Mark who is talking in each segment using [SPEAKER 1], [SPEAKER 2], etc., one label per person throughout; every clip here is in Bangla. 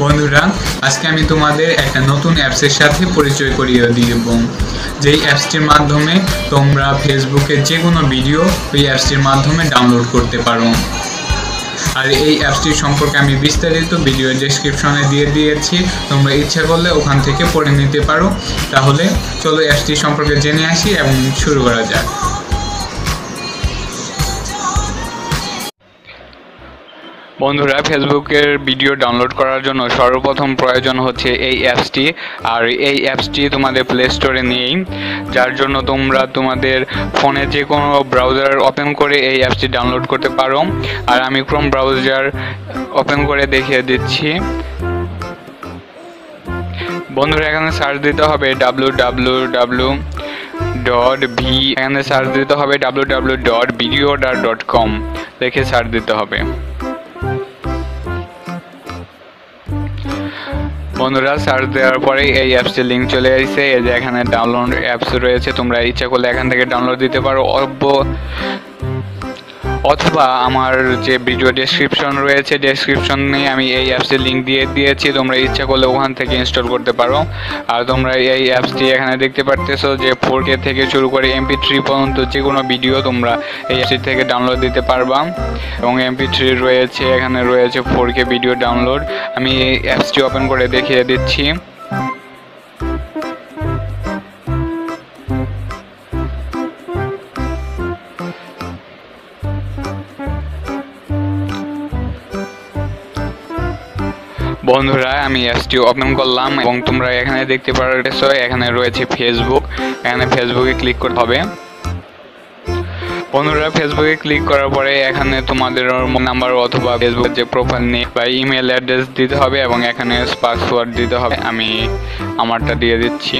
[SPEAKER 1] বন্ধুরা, আজকে আমি তোমাদের একটা নতুন অ্যাপসের সাথে পরিচয় করিয়ে দিব, যেই অ্যাপসটির মাধ্যমে তোমরা ফেসবুকের যে কোনো ভিডিও ওই অ্যাপসটির মাধ্যমে ডাউনলোড করতে পারো। আর এই অ্যাপসটির সম্পর্কে আমি বিস্তারিত ভিডিও ডেসক্রিপশনে দিয়ে দিয়েছি, তোমরা ইচ্ছা করলে ওখান থেকে পড়ে নিতে পারো। তাহলে চলো অ্যাপসটি সম্পর্কে জেনে আসি এবং শুরু করা যাক। বন্ধুরা, ফেসবুকের ভিডিও ডাউনলোড করার জন্য সর্বপ্রথম প্রয়োজন হচ্ছে এই অ্যাপসটি। আর এই অ্যাপসটি তোমাদের প্লে স্টোরে নেই, যার জন্য তোমরা তোমাদের ফোনে যে কোনো ব্রাউজার ওপেন করে এই অ্যাপসটি ডাউনলোড করতে পারো। আর আমি ক্রোম ব্রাউজার ওপেন করে দেখিয়ে দিচ্ছি। বন্ধুরা, এখানে সার্চ দিতে হবে এখানে সার্চ দিতে হবে www.videodar.com দেখে সার্চ দিতে হবে। বন্ধুরা, সার্চ দেওয়ার পরে এই অ্যাপসটির লিঙ্ক চলে আসছে। এই যে এখানে ডাউনলোড অ্যাপস রয়েছে, তোমরা ইচ্ছা করলে এখান থেকে ডাউনলোড দিতে পারো, অথবা আমার যে ভিডিও ডেসক্রিপশন রয়েছে, ডেসক্রিপশনে আমি এই অ্যাপসের লিঙ্ক দিয়ে দিয়েছি, তোমরা ইচ্ছা করলে ওখান থেকে ইনস্টল করতে পারো। আর তোমরা এই অ্যাপসটি এখানে দেখতে পারতেছো যে 4K থেকে শুরু করে MP3 পর্যন্ত যে কোনো ভিডিও তোমরা এই অ্যাপসটি থেকে ডাউনলোড দিতে পারবা। এবং MP3 রয়েছে, এখানে রয়েছে 4K ভিডিও ডাউনলোড। আমি এই অ্যাপসটি ওপেন করে দেখিয়ে দিচ্ছি। বন্ধুরা, আমি অ্যাপসটি ওপেন করলাম এবং তোমরা এখানে দেখতে পারতেছো এখানে রয়েছে ফেসবুক। এখানে ফেসবুকে ক্লিক করতে হবে। বন্ধুরা, ফেসবুকে ক্লিক করার পরে এখানে তোমাদের নাম্বার অথবা ফেসবুকের যে প্রোফাইল নেম বা ইমেল অ্যাড্রেস দিতে হবে এবং এখানে পাসওয়ার্ড দিতে হবে। আমি আমারটা দিয়ে দিচ্ছি।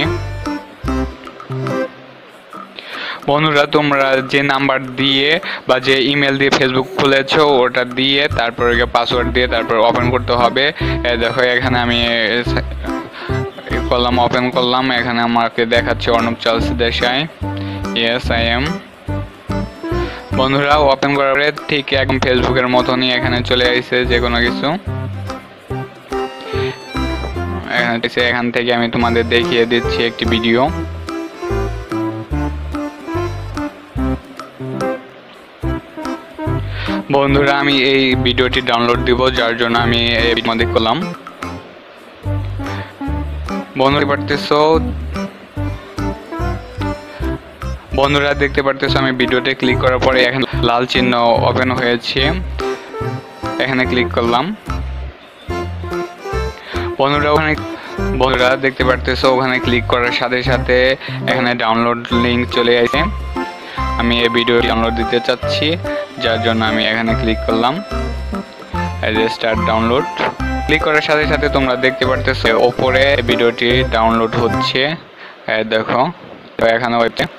[SPEAKER 1] বন্ধুরা, তোমরা যে নাম্বার দিয়ে বা যে ইমেল দিয়ে ফেসবুক খুলেছো ওটা দিয়ে তারপর পাসওয়ার্ড দিয়ে তারপর ওপেন করতে হবে। দেখো, এখানে আমি ওপেন করলাম। এখানে আমাকে দেখাচ্ছে Arnab Charles Desai. Yes, I am. বন্ধুরা, ওপেন করার পরে ঠিক একদম ফেসবুকের মতনই এখানে চলে আসছে যে কোনো কিছু। এখান থেকে আমি তোমাদের দেখিয়ে দিচ্ছি একটি ভিডিও। বন্ধুরা, আমি এই ভিডিওটি ডাউনলোড দিব, যার জন্য আমি এই মধ্যে করলাম। বন্ধুরা দেখতে পারতেছো আমি ভিডিওতে ক্লিক করার পরে এখানে লাল চিহ্ন ওপেন হয়েছে, এখানে ক্লিক করলাম। বন্ধুরা দেখতে পারতেছো ওখানে ক্লিক করার সাথে সাথে এখানে ডাউনলোড লিংক চলে আসে। আমি এই ভিডিও ডাউনলোড দিতে চাচ্ছি, যার জন্য আমি এখানে ক্লিক করলাম। স্টার্ট ডাউনলোড ক্লিক করার সাথে সাথে তোমরা দেখতে পারতেছো ওপরে ভিডিওটি ডাউনলোড হচ্ছে। দেখো, তো এখানে ওয়েবসাইট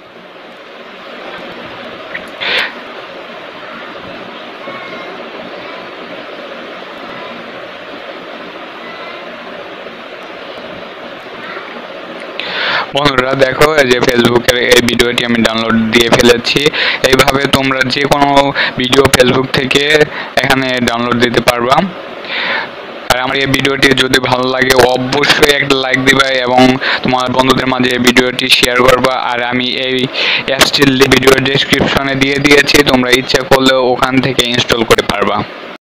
[SPEAKER 1] বন্ধুরা দেখো, এই যে ফেসবুকের এই ভিডিওটি আমি ডাউনলোড দিয়ে ফেলেছি। এইভাবে তোমরা যে কোনো ভিডিও ফেসবুক থেকে এখানে ডাউনলোড দিতে পারবা। আর আমার এই ভিডিওটি যদি ভালো লাগে অবশ্যই একটা লাইক দিবা এবং তোমার বন্ধুদের মাঝে এই ভিডিওটি শেয়ার করবা। আর আমি এই অ্যাপসটির ভিডিও ডেসক্রিপশনে দিয়ে দিয়েছি, তোমরা ইচ্ছা করলে ওখান থেকে ইনস্টল করতে পারবা।